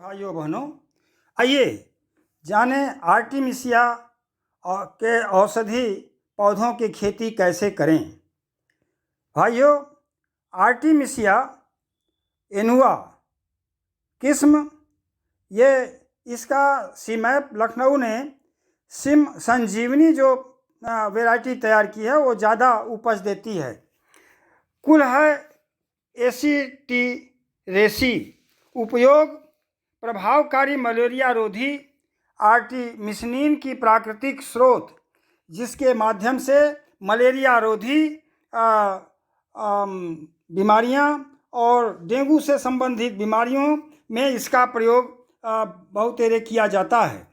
भाइयों बहनों, आइए जाने आर्टिमिसिया के औषधि पौधों की खेती कैसे करें। भाइयों, आर्टिमिसिया एनुआ किस्म, ये इसका सीमैप लखनऊ ने सिम संजीवनी जो वैरायटी तैयार की है वो ज़्यादा उपज देती है। कुल है एसिटिरेसी। उपयोग प्रभावकारी मलेरिया रोधी आर्टिमिसिनिन की प्राकृतिक स्रोत, जिसके माध्यम से मलेरिया रोधी बीमारियां और डेंगू से संबंधित बीमारियों में इसका प्रयोग बहुत तेरे किया जाता है।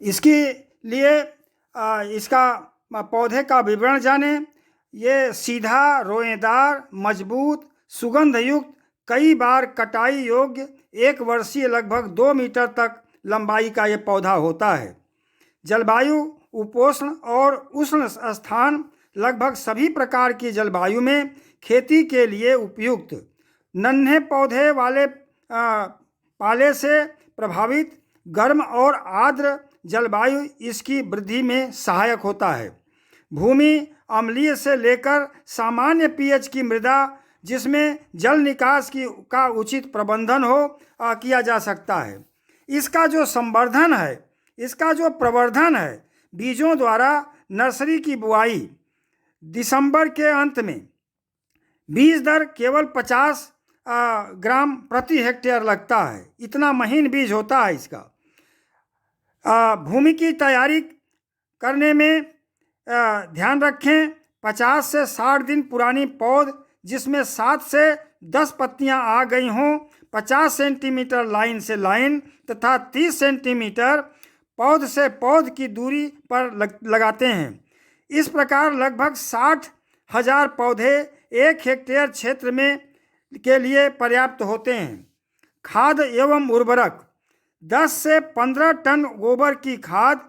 इसके लिए इसका पौधे का विवरण जाने। ये सीधा, रोएदार, मजबूत, सुगंध युक्त, कई बार कटाई योग्य, 1 वर्षीय, लगभग 2 मीटर तक लंबाई का ये पौधा होता है। जलवायु उपोष्ण और उष्ण स्थान, लगभग सभी प्रकार की जलवायु में खेती के लिए उपयुक्त। नन्हे पौधे वाले पाले से प्रभावित गर्म और आर्द्र जलवायु इसकी वृद्धि में सहायक होता है। भूमि अम्लीय से लेकर सामान्य पीएच की मृदा, जिसमें जल निकास का उचित प्रबंधन हो, किया जा सकता है। इसका जो संवर्धन है, इसका जो प्रवर्धन है, बीजों द्वारा नर्सरी की बुआई दिसंबर के अंत में, बीज दर केवल 50 ग्राम प्रति हेक्टेयर लगता है। इतना महीन बीज होता है इसका। भूमि की तैयारी करने में ध्यान रखें, 50 से 60 दिन पुरानी पौध जिसमें 7 से 10 पत्तियां आ गई हों, 50 सेंटीमीटर लाइन से लाइन तथा 30 सेंटीमीटर पौध से पौध की दूरी पर लगाते हैं। इस प्रकार लगभग 60,000 पौधे 1 हेक्टेयर क्षेत्र में के लिए पर्याप्त होते हैं। खाद एवं उर्वरक 10 से 15 टन गोबर की खाद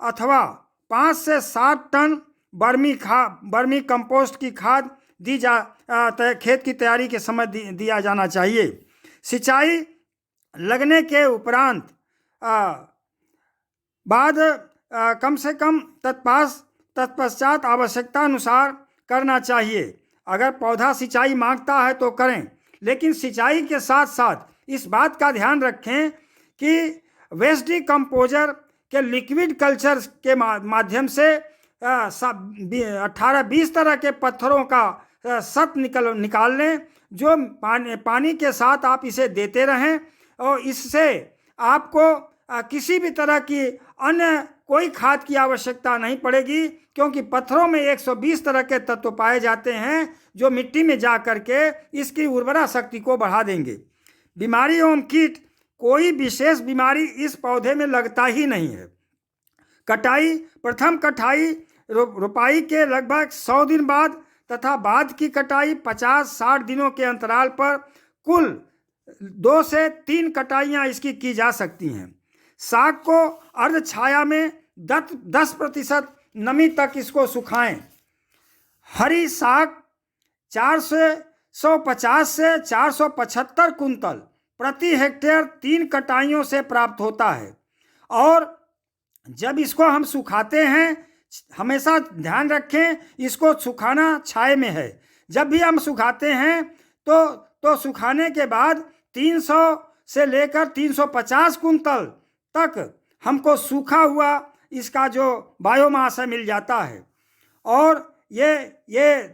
अथवा 5 से 7 टन बर्मी कंपोस्ट की खाद खेत की तैयारी के समय दिया जाना चाहिए। सिंचाई लगने के उपरांत बाद कम से कम तत्पश्चात आवश्यकता अनुसार करना चाहिए। अगर पौधा सिंचाई मांगता है तो करें, लेकिन सिंचाई के साथ साथ इस बात का ध्यान रखें कि वेस्ट डिकम्पोजर के लिक्विड कल्चर के माध्यम से 18-20 तरह के पत्थरों का सत निकाल लें, जो पानी के साथ आप इसे देते रहें, और इससे आपको किसी भी तरह की अन्य कोई खाद की आवश्यकता नहीं पड़ेगी, क्योंकि पत्थरों में 120 तरह के तत्व पाए जाते हैं जो मिट्टी में जा करके इसकी उर्वरा शक्ति को बढ़ा देंगे। बीमारी एवं कीट, कोई विशेष बीमारी इस पौधे में लगता ही नहीं है। कटाई, प्रथम कटाई रोपाई के लगभग 100 दिन बाद तथा बाद की कटाई 50-60 दिनों के अंतराल पर कुल 2 से 3 कटाइयाँ इसकी की जा सकती हैं। साग को अर्ध छाया में 10% नमी तक इसको सुखाएं। हरी साग 450 से 475 कुंतल प्रति हेक्टेयर 3 कटाइयों से प्राप्त होता है। और जब इसको हम सुखाते हैं, हमेशा ध्यान रखें इसको सुखाना छाए में है। जब भी हम सुखाते हैं तो सुखाने के बाद 300 से लेकर 350 कुंतल तक हमको सूखा हुआ इसका जो बायोमास है मिल जाता है। और ये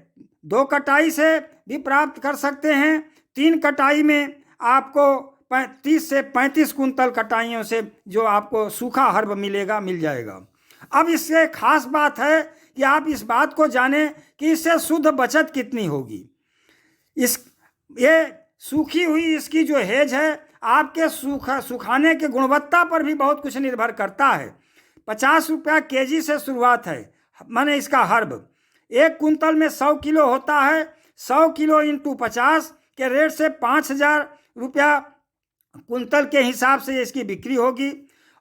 2 कटाई से भी प्राप्त कर सकते हैं। 3 कटाई में आपको 30 से 35 कुंतल कटाइयों से जो आपको सूखा हर्ब मिल जाएगा। अब इससे खास बात है कि आप इस बात को जानें कि इससे शुद्ध बचत कितनी होगी। ये सूखी हुई इसकी जो हेज है, आपके सुखाने के गुणवत्ता पर भी बहुत कुछ निर्भर करता है। 50 रुपया केजी से शुरुआत है, माने इसका हर्ब 1 कुंतल में 100 किलो होता है। 100 किलो इंटू 50 के रेट से 5,000 रुपया कुंतल के हिसाब से इसकी बिक्री होगी।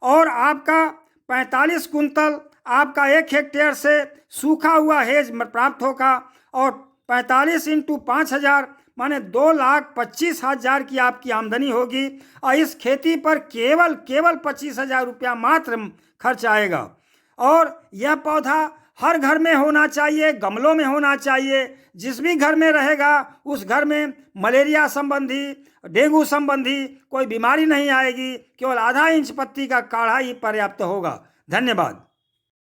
और आपका 45 कुंतल आपका 1 हेक्टेयर से सूखा हुआ हेज प्राप्त होगा। और 45 इंटू 5,000 माने 2,25,000 की आपकी आमदनी होगी और इस खेती पर केवल 25,000 रुपया मात्र खर्च आएगा। और यह पौधा हर घर में होना चाहिए, गमलों में होना चाहिए। जिस भी घर में रहेगा उस घर में मलेरिया संबंधी, डेंगू संबंधी कोई बीमारी नहीं आएगी। केवल आधा इंच पत्ती का काढ़ा ही पर्याप्त होगा। धन्यवाद।